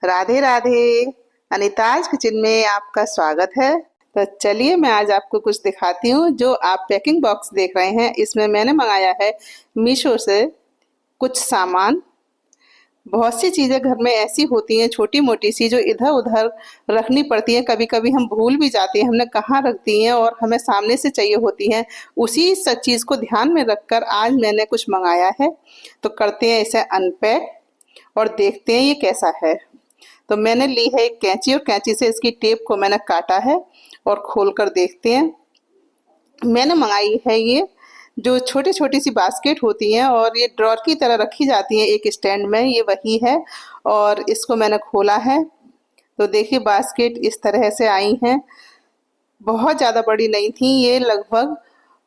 Radhe Radhe. अनीताज kitchen में आपका स्वागत है। तो चलिए मैं आज आपको कुछ दिखाती हूँ। जो आप पैकिंग बॉक्स देख रहे हैं इसमें मैंने मंगाया है मीशो से कुछ सामान। बहुत सी चीज़ें घर में ऐसी होती हैं छोटी मोटी सी जो इधर उधर रखनी पड़ती है। कभी कभी हम भूल भी जाते हैं हमने कहाँ रख दी हैं और हमें सामने से चाहिए होती हैं। उसी सब चीज़ को ध्यान में रखकर आज मैंने कुछ मंगाया है। तो करते हैं इसे अनपैक और देखते हैं ये कैसा है। तो मैंने ली है एक कैंची और कैंची से इसकी टेप को मैंने काटा है और खोल कर देखते हैं। मैंने मंगाई है ये जो छोटी छोटी सी बास्केट होती हैं और ये ड्रॉर की तरह रखी जाती हैं एक स्टैंड में, ये वही है। और इसको मैंने खोला है तो देखिए बास्केट इस तरह से आई हैं। बहुत ज़्यादा बड़ी नहीं थी, ये लगभग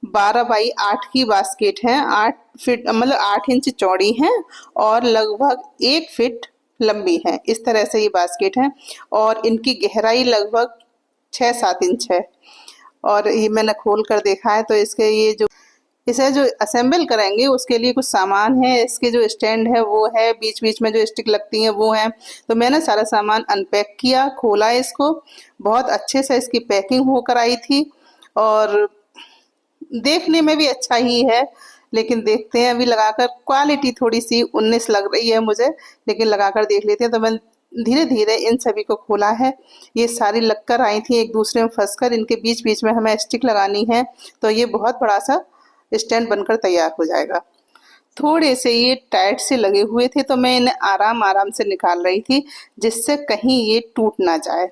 12 बाई 8 की बास्केट है। 8 फीट मतलब 8 इंच चौड़ी है और लगभग 1 फीट लंबी है। इस तरह से ये बास्केट है और इनकी गहराई लगभग 6-7 इंच है। और ये मैंने खोल कर देखा है तो इसके ये जो इसे जो असेंबल करेंगे उसके लिए कुछ सामान है। इसके जो स्टैंड है वो है, बीच बीच में जो स्टिक लगती हैं वो है। तो मैंने सारा सामान अनपैक किया, खोला इसको। बहुत अच्छे से इसकी पैकिंग होकर आई थी और देखने में भी अच्छा ही है। लेकिन देखते हैं अभी लगाकर, क्वालिटी थोड़ी सी 19 लग रही है मुझे, लेकिन लगाकर देख लेते हैं। तो मैं धीरे धीरे इन सभी को खोला है। ये सारी लगकर आई थी एक दूसरे में फंसकर, इनके बीच बीच में हमें स्टिक लगानी है तो ये बहुत बड़ा सा स्टैंड बनकर तैयार हो जाएगा। थोड़े से ये टाइट से लगे हुए थे तो मैं इन्हें आराम आराम से निकाल रही थी जिससे कहीं ये टूट ना जाए,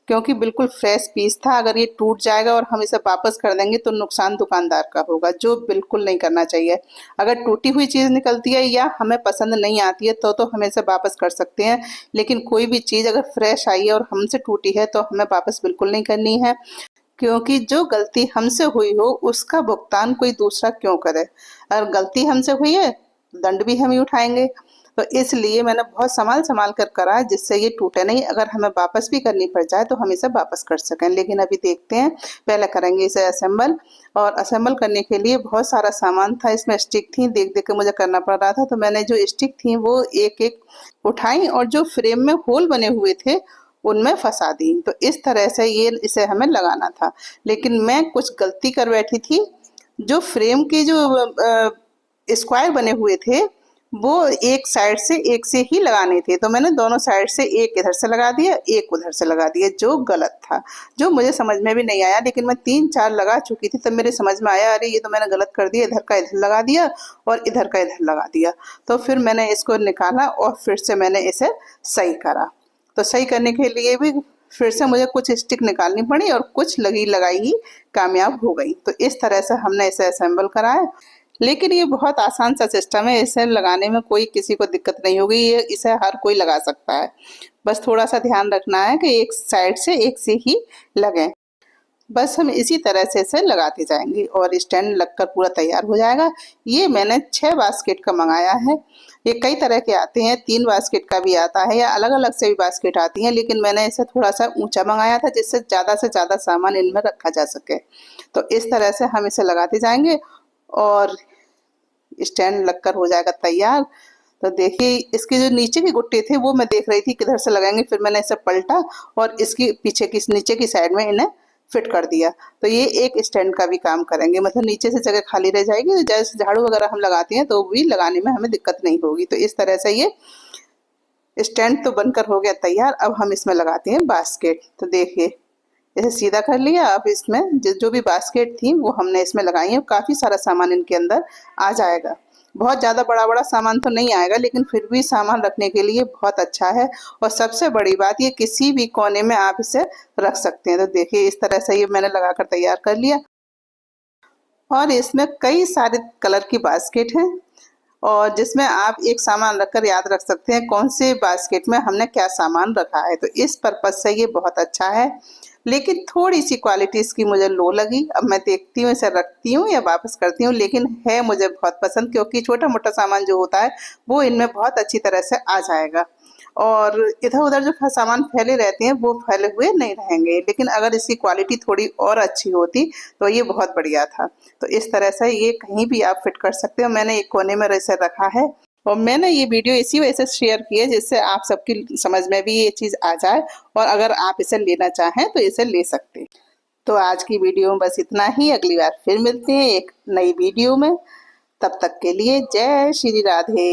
क्योंकि बिल्कुल फ्रेश पीस था। अगर ये टूट जाएगा और हम इसे वापस कर देंगे तो नुकसान दुकानदार का होगा, जो बिल्कुल नहीं करना चाहिए। अगर टूटी हुई चीज़ निकलती है या हमें पसंद नहीं आती है तो हम इसे वापस कर सकते हैं, लेकिन कोई भी चीज़ अगर फ्रेश आई है और हमसे टूटी है तो हमें वापस बिल्कुल नहीं करनी है। क्योंकि जो गलती हमसे हुई हो उसका भुगतान कोई दूसरा क्यों करे। अगर गलती हमसे हुई है दंड भी हम ही उठाएंगे। तो इसलिए मैंने बहुत संभाल संभाल कर करा जिससे ये टूटे नहीं। अगर हमें वापस भी करनी पड़ जाए तो हम इसे वापस कर सकें। लेकिन अभी देखते हैं, पहले करेंगे इसे असेंबल। और असेंबल करने के लिए बहुत सारा सामान था, इसमें स्टिक थी, देख देख के मुझे करना पड़ रहा था। तो मैंने जो स्टिक थी वो एक एक उठाई और जो फ्रेम में होल बने हुए थे उनमें फंसा दी। तो इस तरह से ये इसे हमें लगाना था, लेकिन मैं कुछ गलती कर बैठी थी। जो फ्रेम के जो स्क्वायर बने हुए थे वो एक साइड से एक से ही लगाने थे, तो मैंने दोनों साइड से एक इधर से लगा दिया एक उधर से लगा दिया, जो गलत था, जो मुझे समझ में भी नहीं आया। लेकिन मैं 3-4 लगा चुकी थी तब मेरे समझ में आया, अरे ये तो मैंने गलत कर दिया, इधर का इधर लगा दिया और इधर का इधर लगा दिया। तो फिर मैंने इसको निकाला और फिर से मैंने इसे सही करा। तो सही करने के लिए भी फिर से मुझे कुछ स्टिक निकालनी पड़ी और कुछ लगी लगाई ही कामयाब हो गई। तो इस तरह से हमने इसे असेंबल करा है। लेकिन ये बहुत आसान सा सिस्टम है, इसे लगाने में कोई किसी को दिक्कत नहीं होगी। ये इसे हर कोई लगा सकता है, बस थोड़ा सा ध्यान रखना है कि एक साइड से एक से ही लगे। बस हम इसी तरह से इसे लगाते जाएंगे और स्टैंड लगकर पूरा तैयार हो जाएगा। ये मैंने 6 बास्केट का मंगाया है। ये कई तरह के आते हैं, 3 बास्केट का भी आता है या अलग अलग से भी बास्केट आती हैं, लेकिन मैंने इसे थोड़ा सा ऊंचा मंगाया था जिससे ज़्यादा से ज़्यादा सामान इनमें रखा जा सके। तो इस तरह से हम इसे लगाते जाएंगे और स्टैंड लगकर हो जाएगा तैयार। तो देखिए इसके जो नीचे के गुट्टे थे वो मैं देख रही थी किधर से लगाएंगे, फिर मैंने इसे पलटा और इसकी पीछे की नीचे की साइड में इन्हें फिट कर दिया। तो ये एक स्टैंड का भी काम करेंगे, मतलब नीचे से जगह खाली रह जाएगी तो जैसे झाड़ू वगैरह हम लगाते हैं तो भी लगाने में हमें दिक्कत नहीं होगी। तो इस तरह से ये स्टैंड तो बनकर हो गया तैयार। अब हम इसमें लगाते हैं बास्केट। तो देखिए इसे सीधा कर लिया। अब इसमें जो भी बास्केट थी वो हमने इसमें लगाई है। काफ़ी सारा सामान इनके अंदर आ जाएगा। बहुत ज़्यादा बड़ा बड़ा सामान तो नहीं आएगा, लेकिन फिर भी सामान रखने के लिए बहुत अच्छा है। और सबसे बड़ी बात, ये किसी भी कोने में आप इसे रख सकते हैं। तो देखिए इस तरह से ये मैंने लगाकर तैयार कर लिया। और इसमें कई सारे कलर की बास्केट हैं और जिसमें आप एक सामान रखकर याद रख सकते हैं कौन से बास्केट में हमने क्या सामान रखा है। तो इस पर्पज से ये बहुत अच्छा है, लेकिन थोड़ी सी क्वालिटी इसकी मुझे लो लगी। अब मैं देखती हूँ इसे रखती हूँ या वापस करती हूँ, लेकिन है मुझे बहुत पसंद क्योंकि छोटा मोटा सामान जो होता है वो इनमें बहुत अच्छी तरह से आ जाएगा और इधर उधर जो सामान फैले रहते हैं वो फैले हुए नहीं रहेंगे। लेकिन अगर इसकी क्वालिटी थोड़ी और अच्छी होती तो ये बहुत बढ़िया था। तो इस तरह से ये कहीं भी आप फिट कर सकते हो। मैंने एक कोने में इसे रखा है और मैंने ये वीडियो इसी वजह से शेयर की है जिससे आप सबकी समझ में भी ये चीज़ आ जाए, और अगर आप इसे लेना चाहें तो इसे ले सकते हैं। तो आज की वीडियो में बस इतना ही। अगली बार फिर मिलते हैं एक नई वीडियो में। तब तक के लिए जय श्री राधे।